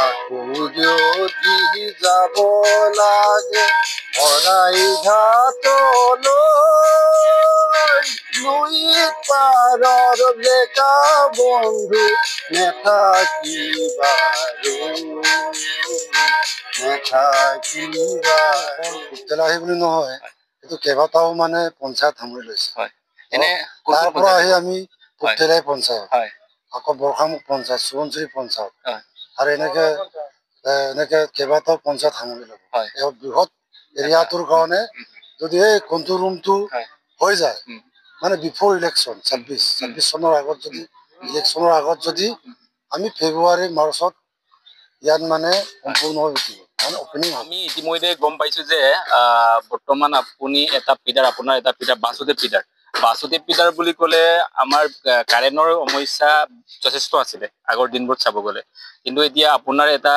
আকৌ যদি যাব লাগে শৰাই ঘাটলৈ নৈ পাৰৰ ডেকা বন্ধু নেথাকিবা তেলাহী বুলি নহয়, এইটো কেইবাটাও মানে পঞ্চায়ত সামৰি লৈছে। তাৰ পৰা আহি আমি পুতেলাই পঞ্চায়ত, আকৌ বৰখামুখ পঞ্চায়ত, সোৱণশিৰি পঞ্চায়ত আৰু এনেকে কেইবাটাও পঞ্চায়ত সামৰি ল'ব। এই বৃহৎ এৰিয়াটোৰ কাৰণে যদি এই কণ্ট্ৰল ৰুমটো হৈ যায়, মানে বিফৰ ইলেকশ্যন ২৬ চনৰ আগত যদি ইলেকশ্যনৰ আগত যদি আমি ফেব্ৰুৱাৰী মাৰ্চত ইয়াত মানে সম্পূৰ্ণ হৈ উঠিব। আমি ইতিমধ্যে গম পাইছো যে বৰ্তমান আপুনি এটা পিডাৰ, আপোনাৰ এটা পিডাৰ বাসুদেৱ পিডাৰ বুলি ক'লে আমাৰ কাৰেণ্টৰ সমস্যা যথেষ্ট আছিলে আগৰ দিনবোৰত চাব গ'লে। কিন্তু এতিয়া আপোনাৰ এটা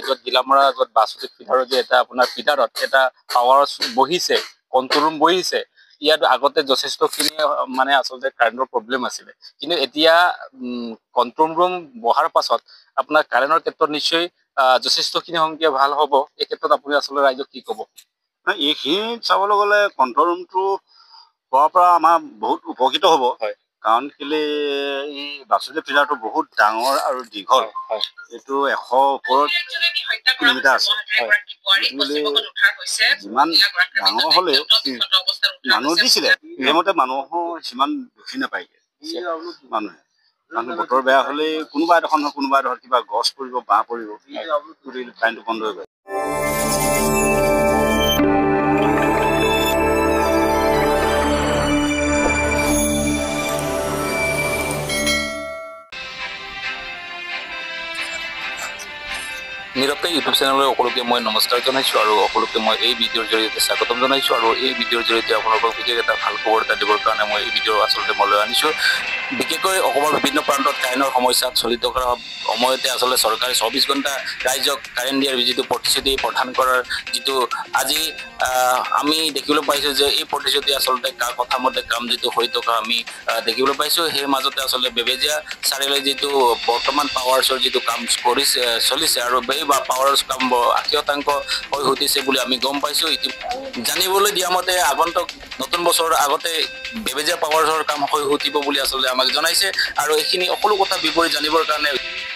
য'ত গিলামৰা য'ত বাসুদেৱ পিডাৰৰ যে এটা আপোনাৰ পিডাৰত এটা পাৱাৰ বহিছে, কণ্ট্ৰল ৰুম বহিছে, ইয়াত আগতে যথেষ্টখিনি মানে আচলতে কাৰেণ্টৰ প্ৰব্লেম আছিলে। কিন্তু এতিয়া কণ্ট্ৰল ৰুম বহাৰ পাছত আপোনাৰ কাৰেণ্টৰ ক্ষেত্ৰত নিশ্চয় যথেষ্টখিনি সংখ্যা ভাল হ'ব। এই ক্ষেত্ৰত আপুনি আচলতে ৰাইজক কি ক'ব? এইখিনিত চাবলৈ গ'লে কণ্ট্ৰল ৰুমটো হোৱাৰ পৰা আমাৰ বহুত উপকৃত হ'ব। কাৰণ কেলে এই বাসুদেৱ পিডাৰটো বহুত ডাঙৰ আৰু দীঘল। এইটো ১০০ ওপৰত কিলোমিটাৰ আছে। যিমান ডাঙৰ হ'লেও মানুহ দিছিলে, সেইমতে মানুহো সিমান দুখী নাপায়গে মানুহে। কাৰণ বতৰ বেয়া হ'লে কোনোবা এডোখৰ নহয় কোনোবা এডোখৰ কিবা গছ পৰিব, বাঁহ পৰিব, কাৰেণ্টটো বন্ধ হৈ গ'ল। নিৰপেক্ষ ইউটিউব চেনেলৰ সকলোকে মই নমস্কাৰ জনাইছোঁ আৰু সকলোকে মই এই ভিডিঅ'ৰ জৰিয়তে স্বাগতম জনাইছোঁ। আৰু এই ভিডিঅ'ৰ জৰিয়তে আপোনালোকক বিশেষ এটা ভাল খবৰ এটা দিবৰ কাৰণে মই এই ভিডিঅ' আচলতে মই লৈ আনিছোঁ। বিশেষকৈ অসমৰ বিভিন্ন প্ৰান্তত কাৰেণ্টৰ সমস্যাত চলি থকা সময়তে আচলতে চৰকাৰে ২৪ ঘণ্টা ৰাইজক কাৰেণ্ট দিয়াৰ যিটো প্ৰতিশ্ৰুতি প্ৰদান কৰাৰ যিটো আজি আমি দেখিবলৈ পাইছোঁ যে এই প্ৰতিশ্ৰুতি আচলতে কথা মতে কাম যিটো হৈ থকা আমি দেখিবলৈ পাইছোঁ। সেই মাজতে আচলতে বেবেজীয়া চাৰিআলিৰ যিটো বৰ্তমান পাৱাৰছৰ যিটো কাম চলিছে আৰু এই পাৱাৰছ কাম ৮০% হৈ উঠিছে বুলি আমি গম পাইছোঁ। জানিবলৈ দিয়া মতে আগন্তুক নতুন বছৰৰ আগতে বেবেজীয়া পাৱাৰছৰ কাম হৈ উঠিব বুলি আচলতে আমাক জনাইছে। আৰু এইখিনি সকলো কথা বিৱৰি জানিবৰ কাৰণে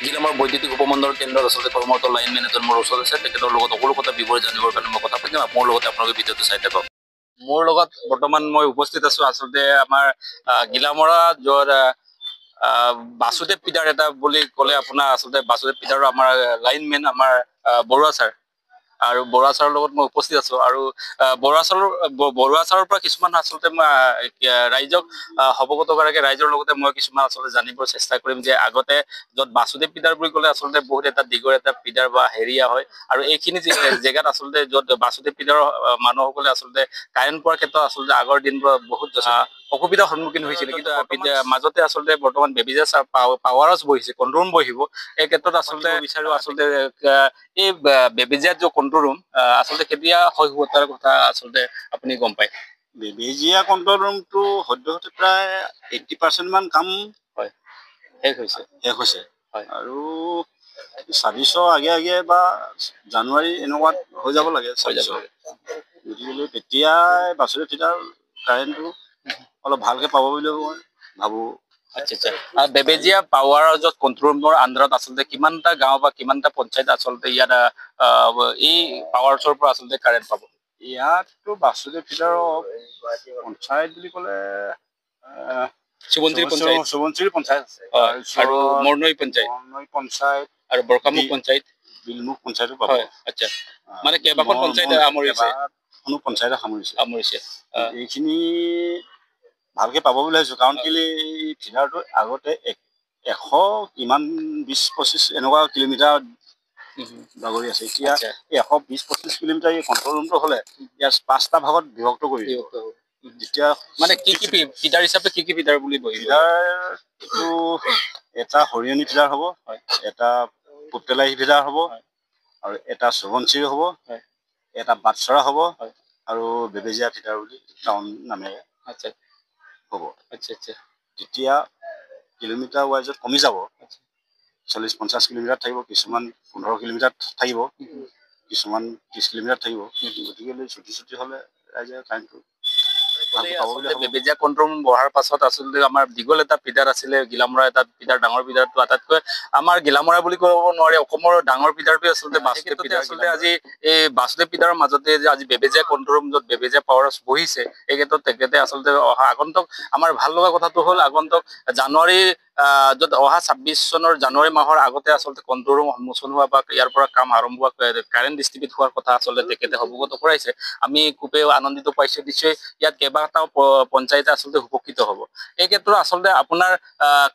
জিলামৰ বৈদ্যুতিক উপমণ্ডল কেন্দ্ৰত আচলতে কৰ্মৰত লাইনমেন এজন মোৰ ওচৰত আছে। তেখেতৰ লগত সকলো কথা বিৱৰি জানিবৰ কাৰণে মই কথা পাতিম। মোৰ লগতে আপোনালোকে ভিডিঅ'টো চাই থাকক। মোৰ লগত বৰ্তমান মই উপস্থিত আছোঁ আচলতে আমাৰ গিলামৰা য'ত বাসুদেৱ পিডাৰ এটা বুলি ক'লে আপোনাৰ আচলতে বাসুদেৱ পিডাৰৰ আমাৰ লাইনমেন আমাৰ বৰুৱা ছাৰ, আৰু বৰুৱা ছাৰৰ লগত মই উপস্থিত আছোঁ। আৰু বৰুৱা ছাৰৰ পৰা কিছুমান আচলতে মই ৰাইজক অৱগত কৰাকে ৰাইজৰ লগতে মই কিছুমান আচলতে জানিবৰ চেষ্টা কৰিম যে আগতে য'ত বাসুদেৱ পিডাৰ বুলি ক'লে আচলতে বহুত এটা দীঘল এটা পিডাৰ বা হেৰিয়া হয়। আৰু এইখিনি জেগাত আচলতে য'ত বাসুদেৱ পিডাৰৰ মানুহসকলে আচলতে কাৰেণ্ট পোৱাৰ ক্ষেত্ৰত আচলতে আগৰ দিনবোৰত বহুত অসুবিধাৰ সন্মুখীন হৈছিলে। কিন্তু মাজতে আচলতে বৰ্তমান বেবেজীয়া পাৱাৰছ বহিছে, কণ্ট্ৰল ৰুম বহিব। এই ক্ষেত্ৰত আচলতে বিচাৰো আচলতে এই বেবেজীয়াত যে কণ্ট্ৰল ৰুম আচলতে কেতিয়া হৈ তাৰ কথা আচলতে আপুনি গম পায়? বেবেজীয়া কণ্ট্ৰল ৰুমটো সদ্যহতে প্ৰায় 80% মান কাম শেষ হৈছে। আৰু ২৬ৰ আগে বা জানুৱাৰী এনেকুৱাত হৈ যাব লাগে। গতিকে তেতিয়াই বাসুদেৱ পিডাৰ কাৰেণ্টটো অলপ ভালকে পাব বুলি মই ভাবোঁ। আচ্ছা। বেবেজীয়া পাৱাৰ য'ত কণ্ট্ৰল ৰুমৰ আণ্ডাৰত আচলতে কিমানটা গাঁও বা কিমানটা পঞ্চায়ত আচলতে ইয়াত এই পাৱাৰছৰ পৰা আচলতে কাৰেণ্ট পাব? ইয়াততো বাসুদেৱ পিডাৰৰ পঞ্চায়ত বুলি ক'লে সোৱণশিৰি পঞ্চায়ত আছে, আৰু মৰনৈ পঞ্চায়ত আৰু বৰখামুখ পঞ্চায়ত, বিলমুখ পঞ্চায়তো পাব। আচ্ছা, মানে কেইবাখন পঞ্চায়ত কোনো পঞ্চায়তে সামৰিছে। এইখিনি ভালকে পাব বুলি ভাবিছোঁ। কাৰণ কেলে এই ফিডাৰটো আগতে ১২০-২৫ এনেকুৱা কিলোমিটাৰ বাগৰি আছে। এতিয়া ১২০-২৫ কিলোমিটাৰ এই কণ্ট্ৰল ৰুমটো হ'লে ইয়াৰ ৫টা ভাগত বিভক্ত কৰি দিব। যেতিয়া মানে কি ফিডাৰ হিচাপে কি ফিডাৰ বুলি ফিডাৰটো এটা হৰিয়নি ফিডাৰ হ'ব, এটা পুতেলাই ফিডাৰ হ'ব, আৰু এটা সোৱণশিৰি হ'ব, এটা বাটচৰা হ'ব, আৰু বেবেজীয়া ফিডাৰ বুলি টাউন নামেৰে হ'ব। তেতিয়া কিলোমিটাৰ ৱাইজত কমি যাব। 40-50 কিলোমিটাৰ থাকিব, কিছুমান 15 কিলোমিটাৰ থাকিব, কিছুমান 30 কিলোমিটাৰ থাকিব। গতিকে ছুটি হ'লে ৰাইজে কাৰেণ্টটো বেবেজীয়া কণ্ট্ৰল ৰুম বহাৰ পাছত আচলতে আমাৰ দীঘল এটা পিডাৰ আছিলে, গিলামৰা এটা পিডাৰ, ডাঙৰ পিডাৰটো আটাইতকৈ আমাৰ গিলামৰা বুলি ক'ব নোৱাৰি, অসমৰ ডাঙৰ পিডাৰটোৱে আচলতে বাসুদেৱ পিডাৰ। আচলতে আজি এই বাসুদেৱ পিডাৰৰ মাজতে যে আজি বেবেজীয়া কণ্ট্ৰল ৰুম য'ত বেবেজীয়া পাৱাৰ হাউচ বহিছে, এই ক্ষেত্ৰত তেখেতে আচলতে অহা আগন্তুক আমাৰ ভাল লগা কথাটো হ'ল আগন্তুক জানুৱাৰী য'ত অহা 26 চনৰ জানুৱাৰী মাহৰ আগতে আচলতে কণ্ট্ৰল ৰুম উন্মোচন হোৱা বা ইয়াৰ পৰা কাম আৰম্ভ হোৱা, কাৰেণ্ট ডিষ্ট্ৰিবিউট হোৱাৰ কথা আচলতে তেখেতে অৱগত কৰাইছে। আমি খুবেই আনন্দিত পাইছো। নিশ্চয় ইয়াত কেইবাটাও পঞ্চায়তে আচলতে উপকৃত হ'ব। এই ক্ষেত্ৰত আচলতে আপোনাৰ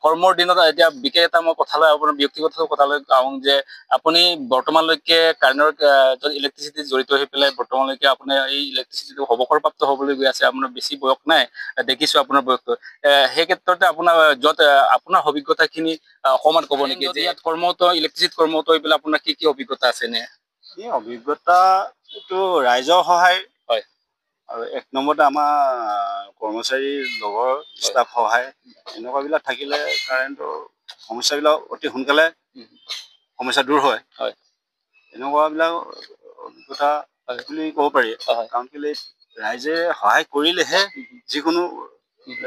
কৰ্মৰ দিনত এতিয়া বিশেষ এটা মই কথালৈ আপোনাৰ ব্যক্তিগত কথালৈ কওঁ যে আপুনি বৰ্তমানলৈকে কাৰেণ্টৰ ইলেক্ট্ৰিচিটি জড়িত হৈ পেলাই বৰ্তমানলৈকে আপোনাৰ এই ইলেক্ট্ৰিচিটিটো অৱসৰপ্ৰাপ্ত হ'বলৈ গৈ আছে। আপোনাৰ বেছি বয়স নাই, দেখিছো আপোনাৰ বয়সটো। সেই ক্ষেত্ৰতে আপোনাৰ য'ত আপোনাৰ অভিজ্ঞতাখিনি অকণমান ক'ব নেকি? যে ইয়াত কৰ্মৰত ইলেক্ট্ৰিচিটি কৰ্মৰত হৈ পেলাই আপোনাৰ কি অভিজ্ঞতা আছে নে? এই অভিজ্ঞতা এইটো ৰাইজৰ সহায় হয়, আৰু 1 নম্বৰতে আমাৰ কৰ্মচাৰীৰ লগৰ ষ্টাফ সহায়, এনেকুৱাবিলাক থাকিলে কাৰেণ্টৰ সমস্যাবিলাক অতি সোনকালে সমস্যা দূৰ হয়। এনেকুৱাবিলাক অভিজ্ঞতা বুলি ক'ব পাৰি। কাৰণ কেলৈ ৰাইজে সহায় কৰিলেহে যিকোনো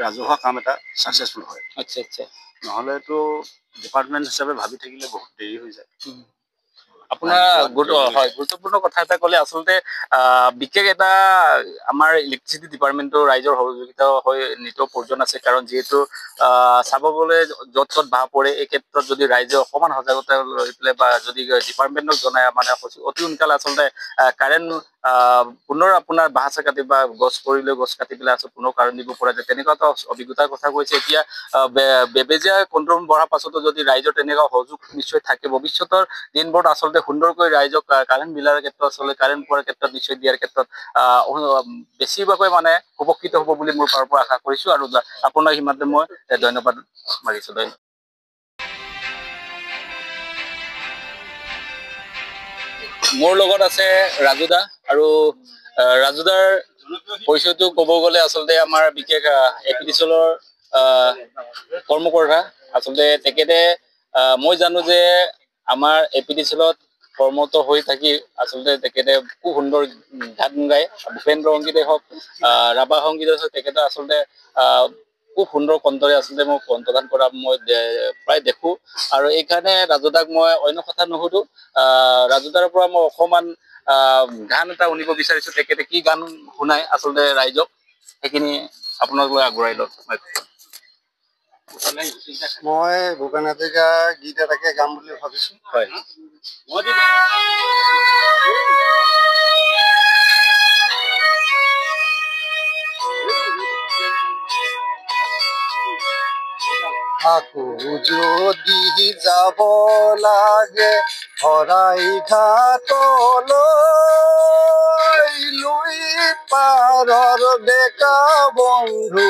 ৰাজহুৱা কাম এটা ছাকচেছফুল হয়। আচ্ছা আচ্ছা। নহ'লেতো ডিপাৰ্টমেণ্ট হিচাপে ভাবি থাকিলে বহুত দেৰি হৈ যায়। আপোনাৰ গুৰুত্বপূৰ্ণ কথা এটা ক'লে। আচলতে বিশেষ এটা আমাৰ ইলেক্ট্ৰিচিটি ডিপাৰ্টমেণ্টৰ ৰাইজৰ সহযোগিতা হৈ নিতৌ প্ৰয়োজন আছে। কাৰণ যিহেতু চাব গ'লে য'ত ত'ত বাহ পৰে, এই ক্ষেত্ৰত যদি ৰাইজে অকণমান সজাগতা লৈ পেলাই বা যদি ডিপাৰ্টমেণ্টক জনাই মানে অতি সোনকালে আচলতে কাৰেণ্ট পুনৰ আপোনাৰ বাঁহ চাহ কাটি বা গছ পৰিলে গছ কাটি পেলাই আচলতে পুনৰ কাৰেণ্ট দিব পৰা যায়, তেনেকুৱা এটা অভিজ্ঞতাৰ কথা কৈছে। এতিয়া বেবেজীয়া কণ্ট্ৰল ৰুম বহাৰ পাছতো যদি ৰাইজৰ তেনেকুৱা সহযোগ নিশ্চয় থাকে, ভৱিষ্যতৰ দিনবোৰত আচলতে সুন্দৰকৈ ৰাইজক কাৰেণ্ট বিলাৰ ক্ষেত্ৰত আচলতে কাৰেণ্ট পোৱাৰ ক্ষেত্ৰত নিশ্চয় দিয়াৰ ক্ষেত্ৰত বেছিভাগকৈ মানে উপকৃত হ'ব বুলি মোৰ তাৰ পৰা আশা কৰিছো। আৰু আপোনাক সিমানতে মই ধন্যবাদ মাগিছো। মোৰ লগত আছে ৰাজুদা, আৰু ৰাজুদাৰ পৰিচয়টো ক'ব গ'লে আচলতে আমাৰ বিশেষ এপিডিচিএলৰ কৰ্মকৰ্তা। আচলতে তেখেতে মই জানো যে আমাৰ এপিডিচিএলত কৰ্মৰত হৈ থাকি আচলতে তেখেতে খুব সুন্দৰ গান গায়। ভূপেন্দ্ৰ সংগীতে হওক, ৰাভা সংগীতে হওক, তেখেতে আচলতে খুব সুন্দৰ কণ্ঠৰে আচলতে মই কণ্ঠদান কৰা মই প্ৰায় দেখো। আৰু এইকাৰণে ৰাজুদাক মই অন্য কথা নুসুধো, ৰাজুদাৰ পৰা মই অকণমান গান এটা শুনিব বিচাৰিছো। তেখেতে কি গান শুনাই আচলতে ৰাইজক, সেইখিনি আপোনালোক আগবঢ়াই লওক। মই ভূপেন হাজৰিকা গীত এটাকে গাম বুলি ভাবিছো। হয়। আকৌ যদি যাব লাগে শৰাই ঘাটলৈ, লুই পাৰৰ ডেকা বন্ধু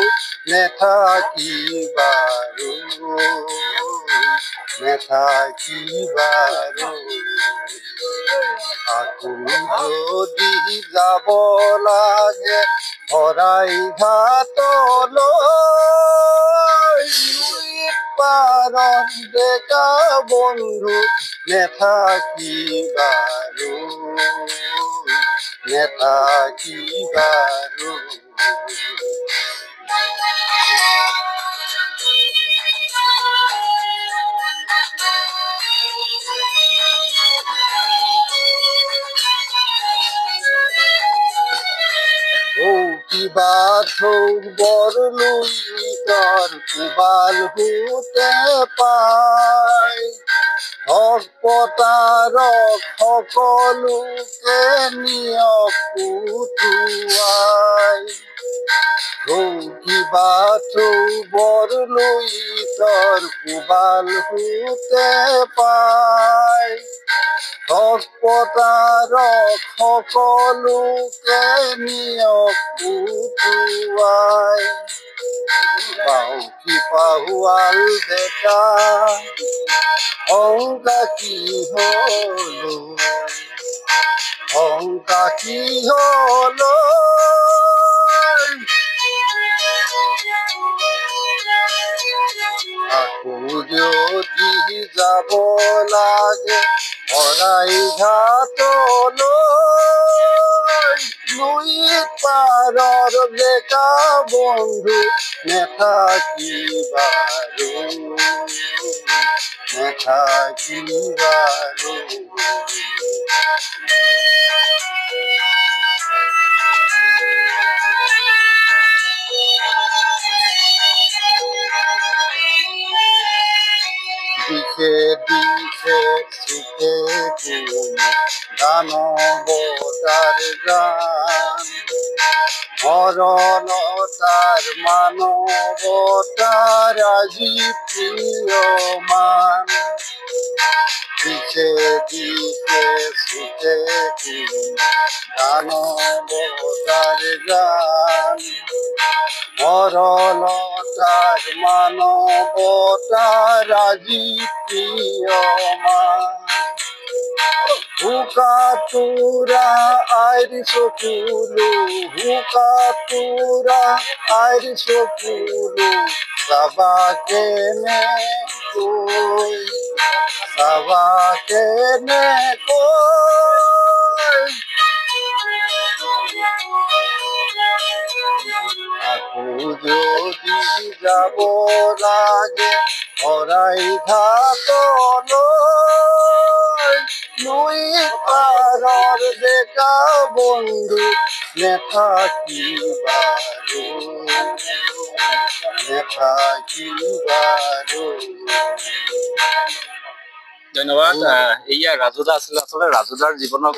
নেথাকিবাৰু, নেথাকিবাৰু। আকৌ যদি যাব লাগে শৰাই ঘাটলৈ, পাৰৰ ডেকা বন্ধু নেথাকিবাৰু, নেথাকিবাৰু। কিবা থৌবৰ লুইতৰ কোবাল হোতে পাই, হক পতাৰক সকলোকে নিয়ক উটুৱাই। কিবা থৌবৰ লুইতৰ কোবাল হোতে পাই, হক পতাৰক সকলোকে নিয়ক উটুৱাই। বাউসী পাহুৱাল ডেকা শংকা কি হলো, শংকা কি হলো, যদি যাব লাগে হৰাই ঘাটলৈ নৈ পাৰৰ ডেকা বন্ধু নেথাকিবাৰো নেথাকিবাৰো দিশে দিশে সুখে কোনো দানৱতাৰ গান সৰলতাৰ মানৱতাৰ আজি প্ৰিয়মান দিশে দিশে সুখে কোনো দানৱতাৰ গান সৰলতাৰ মানৱতাৰ আজি প্ৰিয়মান হুকাতুৰা আইৰ চকুলো হুকাতুৰা আইৰ চকুলো চাবা কেনেকৈ আকৌ যদি যাব লাগে হৰাই ঘাটলৈ নৈ পাৰৰ ডেকা বন্ধু নেথাকিবাৰো নেথাকিবাৰো ধন্যবাদ। এয়া ৰাজুদা আছিলে। আচলতে ৰাজুদাৰ জীৱনক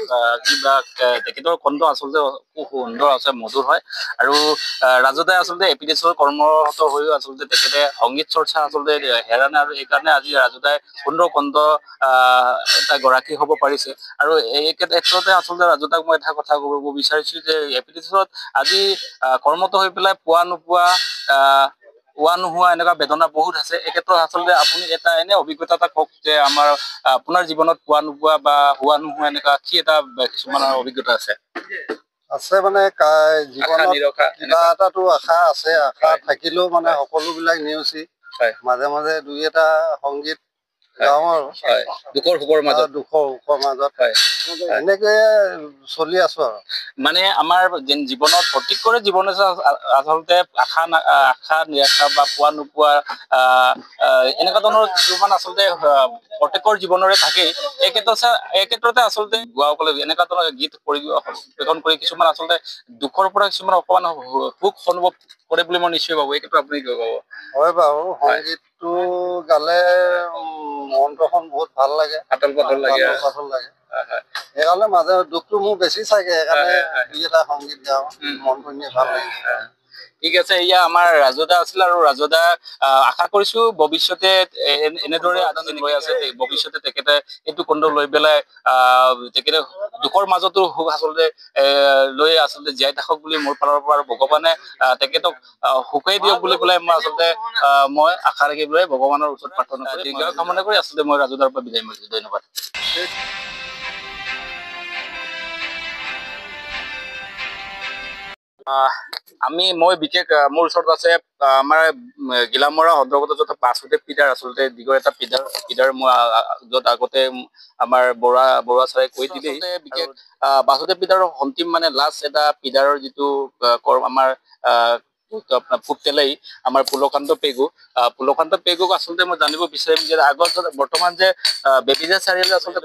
কিবা তেখেতৰ কণ্ঠ আচলতে খুব সুন্দৰ আছে, মধুৰ হয়। আৰু ৰাজুদাই আচলতে এপিডিছৰ কৰ্মৰত হৈও আচলতে তেখেতে সংগীত চৰ্চা আচলতে হেৰা নাই, আৰু এইকাৰণে আজি ৰাজুদাই সুন্দৰ কণ্ঠ এটা গৰাকী হ'ব পাৰিছে। আৰু এই ক্ষেত্ৰতে আচলতে ৰাজুদাক মই এটা কথা ক'ব বিচাৰিছো যে এপিডিছত আজি কৰ্মৰত হৈ পেলাই পোৱা নোপোৱা হোৱা নোহোৱা এনেকুৱা বেদনা বহুত আছে। এই ক্ষেত্ৰত আচলতে আপুনি এটা এনে অভিজ্ঞতা এটা কওক যে আমাৰ আপোনাৰ জীৱনত পোৱা নোপোৱা বা হোৱা নোহোৱা এনেকুৱা কি এটা কিছুমানৰ অভিজ্ঞতা আছে? আছে মানে জীৱনত কিবা এটাতো আশা আছে, আশা থাকিলেও মানে সকলোবিলাক নেওচি মাজে মাজে দুই এটা সংগীত গাওঁ আৰু দুখৰ সুখৰ মাজত এনেকৈয়ে চলি আছো আৰু। মানে আমাৰ জীৱনত প্ৰত্যেকৰে জীৱনত আচলতে আশা নিৰাশা বা পোৱা নোপোৱা এনেকুৱা ধৰণৰ কিছুমান আচলতে প্ৰত্যেকৰ জীৱনৰে থাকেই। এই ক্ষেত্ৰতে আচলতে গোৱাসকলে এনেকুৱা ধৰণৰ গীত পৰিৱেশন কৰি কিছুমান আচলতে দুখৰ পৰা কিছুমান অকমান সুখ অনুভৱ কৰে বুলি মই নিশ্চয় ভাবো। এই ক্ষেত্ৰত আপুনি কি ক'ব? হয় বাৰু, সংগীতটো গালে মনটোখন বহুত ভাল লাগে, পাতল লাগে। সেইকাৰণে মাজে দুখটো মোৰ বেছি চাগে, সেইকাৰণে দুই এটা সংগীত গাওঁ, মনটো এনেই ভাল লাগে। ঠিক আছে, এয়া আমাৰ ৰাজুদা আছিল। আৰু ৰাজুদা আশা কৰিছো ভৱিষ্যতে এনেদৰে আদান লৈ আছে, ভৱিষ্যতে তেখেতে এইটো কণ্ঠ লৈ পেলাই তেখেতে দুখৰ মাজতো সুখ আচলতে লৈ আচলতে জীয়াই থাকক বুলি মোৰ ফালৰ পৰা, আৰু ভগৱানে তেখেতক সুখেই দিয়ক বুলি পেলাই মই আচলতে মই আশা ৰাখি পেলাই ভগৱানৰ ওচৰত প্ৰাৰ্থনা কৰি দীৰ্ঘায়ু কামনা কৰি আচলতে মই ৰাজুদাৰ পৰা বিদায় মাৰিছো। ধন্যবাদ। মই বিশেষ মোৰ ওচৰত আছে আমাৰ গিলামৰা অন্তৰ্গত য'ত বাসুদেৱ পিদাৰ আচলতে দিগৰ এটা পিদাৰ মই য'ত আগতে আমাৰ বৰুৱা ছাৰে কৈ দিলে বিশেষ বাসুদেৱ পিদাৰৰ অন্তিম মানে লাষ্ট এটা পিদাৰৰ যিটো আমাৰ আপোনাৰ ফুটতেলাই আমাৰ পুলকান্ত পেগুক আচলতে মই জানিব বিচাৰিম যে আগত বৰ্তমান যে বেবেজীয়া চাৰিআলি আচলতে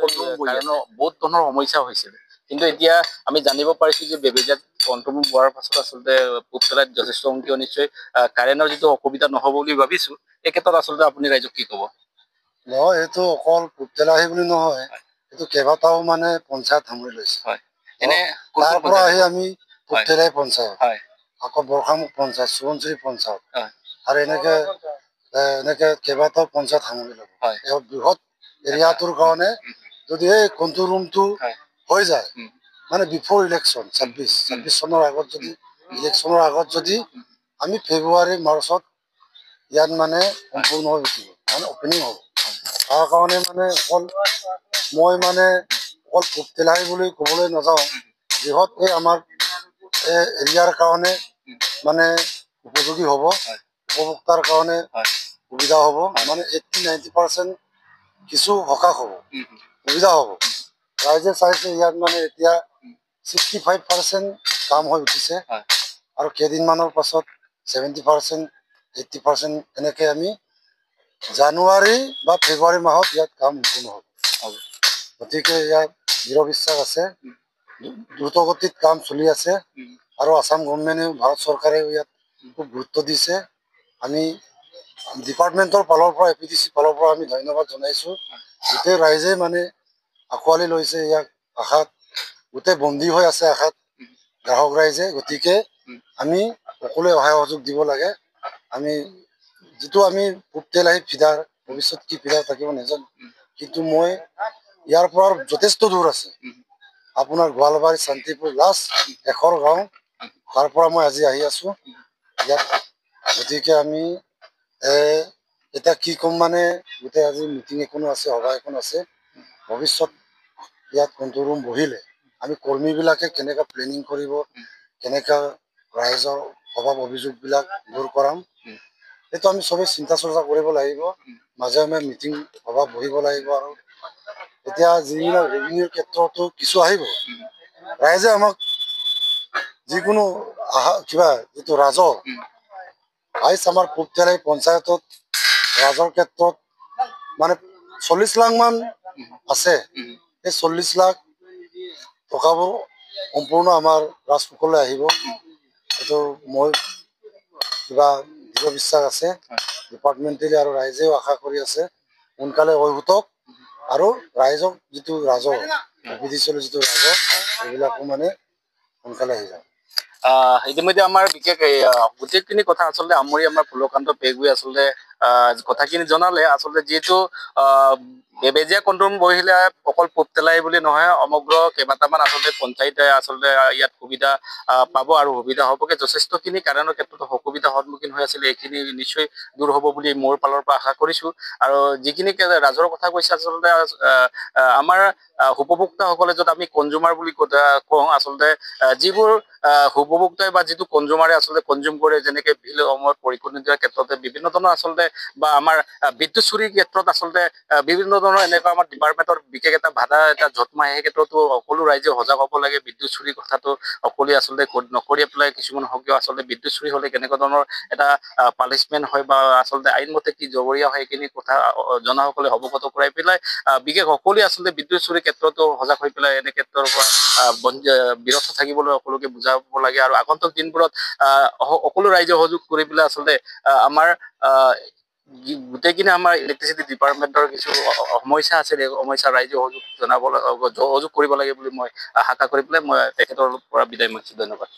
বহুত ধৰণৰ সমস্যা হৈছিল, কিন্তু এতিয়া আমি জানিব পাৰিছো যে বেবেজীয়াত কণ্ট্ৰল হোৱাৰ পাছত আচলতে পুতলাত যথেষ্ট সংখ্যক নিশ্চয় কাৰেণ্টৰ যিটো অসুবিধা নহ'ব বুলি ভাবিছো। এই ক্ষেত্ৰত আচলতে আপুনি ৰাইজক কি ক'ব? নহয়, এইটো অকল পুতলাহি বুলি নহয়, এইটো কেইবাটাও মানে পঞ্চায়ত সামৰি লৈছে। তাৰ পৰা আহি আমি পুতলাই পঞ্চায়ত, আকৌ বৰখামুখ পঞ্চায়ত, সোৱণশিৰি পঞ্চায়ত, আৰু এনেকে কেইবাটাও পঞ্চায়ত সামৰি ল'ব। এই বৃহৎ এৰিয়াটোৰ কাৰণে যদি এই কণ্ট্ৰল ৰুমটো হৈ যায়, মানে বিফৰ ইলেকশ্যন 26 চনৰ আগত যদি ইলেকশ্যনৰ আগত যদি আমি ফেব্ৰুৱাৰী মাৰ্চত ইয়াত মানে সম্পূৰ্ণ হৈ উঠিব, মানে অপেনিং হ'ব। তাৰ কাৰণে মানে মই অকল পুতলাহি বুলি ক'বলৈ নাযাওঁ, বৃহৎ এই আমাৰ এৰিয়াৰ কাৰণে মানে উপযোগী হ'ব, উপভোক্তাৰ কাৰণে সুবিধা হ'ব মানে 80-90% কিছু সকাহ হ'ব সুবিধা হ'ব ৰাইজে চাইছে ইয়াত মানে এতিয়া 65% কাম হৈ উঠিছে আৰু কেইদিনমানৰ পাছত 70% 80% এনেকৈ আমি জানুৱাৰী বা ফেব্ৰুৱাৰী মাহত ইয়াত কাম সম্পূৰ্ণ হ'ব গতিকে ইয়াত দৃঢ় বিশ্বাস আছে দ্ৰুতগতিত কাম চলি আছে আৰু আসাম গভৰ্ণমেণ্টেও ভাৰত চৰকাৰেও ইয়াত খুব গুৰুত্ব দিছে আমি ডিপাৰ্টমেণ্টৰ ফালৰ পৰা APDC ফালৰ পৰা আমি ধন্যবাদ জনাইছোঁ গোটেই ৰাইজে মানে আঁকোৱালি লৈছে ইয়াক আশাত গোটেই বন্দী হৈ আছে আশাত গ্ৰাহক ৰাইজে গতিকে আমি সকলোৱে সহায় সহযোগ দিব লাগে আমি যিটো আমি পূব তেলাহী ফিডাৰ ভৱিষ্যত কি ফিডাৰ থাকিব নাজানো কিন্তু মই ইয়াৰ পৰা যথেষ্ট দূৰ আছে আপোনাৰ গোৱালবাৰী শান্তিপুৰ লাষ্ট এশৰ গাঁও তাৰ পৰা মই আজি আহি আছোঁ ইয়াত গতিকে আমি এতিয়া কি ক'ম মানে গোটেই আজি মিটিং এখনো আছে সভা এখন আছে ভৱিষ্যত ইয়াত কণ্ট্ৰল ৰুম বহিলে আমি কৰ্মীবিলাকে কেনেকৈ প্লেনিং কৰিব কেনেকৈ ৰাইজৰ অভাৱ অভিযোগবিলাক দূৰ কৰাম সেইটো আমি চবেই চিন্তা চৰ্চা কৰিব লাগিব মাজে সময়ে মিটিং সভা বহিব লাগিব আৰু এতিয়া যিবিলাক ৰেভিনিউৰ ক্ষেত্ৰতো কিছু আহিব ৰাইজে আমাক যিকোনো কিবা যিটো ৰাজহ আইচ আমাৰ পূব তেলাহী পঞ্চায়তত ৰাজহৰ ক্ষেত্ৰত মানে 40 লাখ মান আছে এই 40 লাখ টকাবোৰ সম্পূৰ্ণ আমাৰ ৰাজকোষলৈ আহিব এইটো মই কিবা দৃঢ় বিশ্বাস আছে ডিপাৰ্টমেণ্টেলি আৰু ৰাইজেও আশা কৰি আছে সোনকালে হৈ উঠক আৰু ৰাইজক যিটো ৰাজহ APDC যিটো ৰাজহ সেইবিলাকো মানে সোনকালে আহি যাব ইতিমধ্যে আমাৰ বিশেষ গোটেইখিনি কথা আচলতে আমৰি আমাৰ ফুলকান্ত পেগুৱে আচলতে কথাখিনি জনালে আচলতে যিহেতু বেবেজীয়া কণ্ট্ৰল ৰুম বহিলে অকল পূব তেলাহী বুলি নহয় সমগ্ৰ কেইবাটামান আচলতে পঞ্চায়তে আচলতে ইয়াত সুবিধা পাব আৰু সুবিধা হ'বগে যথেষ্টখিনি কাৰণৰ ক্ষেত্ৰত অসুবিধাৰ সন্মুখীন হৈ আছিলে এইখিনি নিশ্চয় দূৰ হ'ব বুলি মোৰ ফালৰ পৰা আশা কৰিছোঁ আৰু যিখিনি ৰাজহৰ কথা কৈছে আচলতে আমাৰ উপভোক্তাসকলে য'ত আমি কনজুমাৰ বুলি কওঁ আচলতে যিবোৰ উপভোক্তাই বা যিটো কনজুমাৰে আচলতে কনজিউম কৰে যেনেকৈ বিল সময়ত পৰিশোধ নিদিয়াৰ ক্ষেত্ৰতে বিভিন্ন ধৰণৰ আচলতে বা আমাৰ বিদ্যুৎ চুৰিৰ ক্ষেত্ৰত আচলতে বিভিন্ন ধৰণৰ এনেকুৱা আমাৰ ডিপাৰ্টমেণ্টৰ বিশেষ এটা বাধা এটা জন্ম আহে সেই ক্ষেত্ৰতো সকলো ৰাইজে সজাগ হ'ব লাগে বিদ্যুৎ চুৰিৰ কথাটো সকলোৱে আচলতে নকৰি পেলাই কিছুমান সক্ৰিয় আচলতে বিদ্যুৎ চুৰি হ'লে কেনেকুৱা ধৰণৰ এটা পানিচমেণ্ট হয় বা আচলতে আইনমতে কি জগৰীয়া হয় সেইখিনি কথা জনাসকলে অৱগত কৰাই পেলাই বিশেষ সকলোৱে আচলতে বিদ্যুৎ চুৰিৰ ক্ষেত্ৰতো সজাগ হৈ পেলাই এনে ক্ষেত্ৰৰ পৰা বিৰত থাকিবলৈ সকলোকে বুজাব লাগে আৰু আগন্তুক দিনবোৰত সকলো ৰাইজে সহযোগ কৰি পেলাই আচলতে আমাৰ গোটেইখিনি আমাৰ ইলেক্ট্ৰিচিটি ডিপাৰ্টমেণ্টৰ কিছু সমস্যা আছে এই সমস্যা ৰাইজে সহযোগ কৰিব লাগে বুলি মই আশা কৰি পেলাই মই তেখেতৰ পৰা বিদায় মাগিছোঁ ধন্যবাদ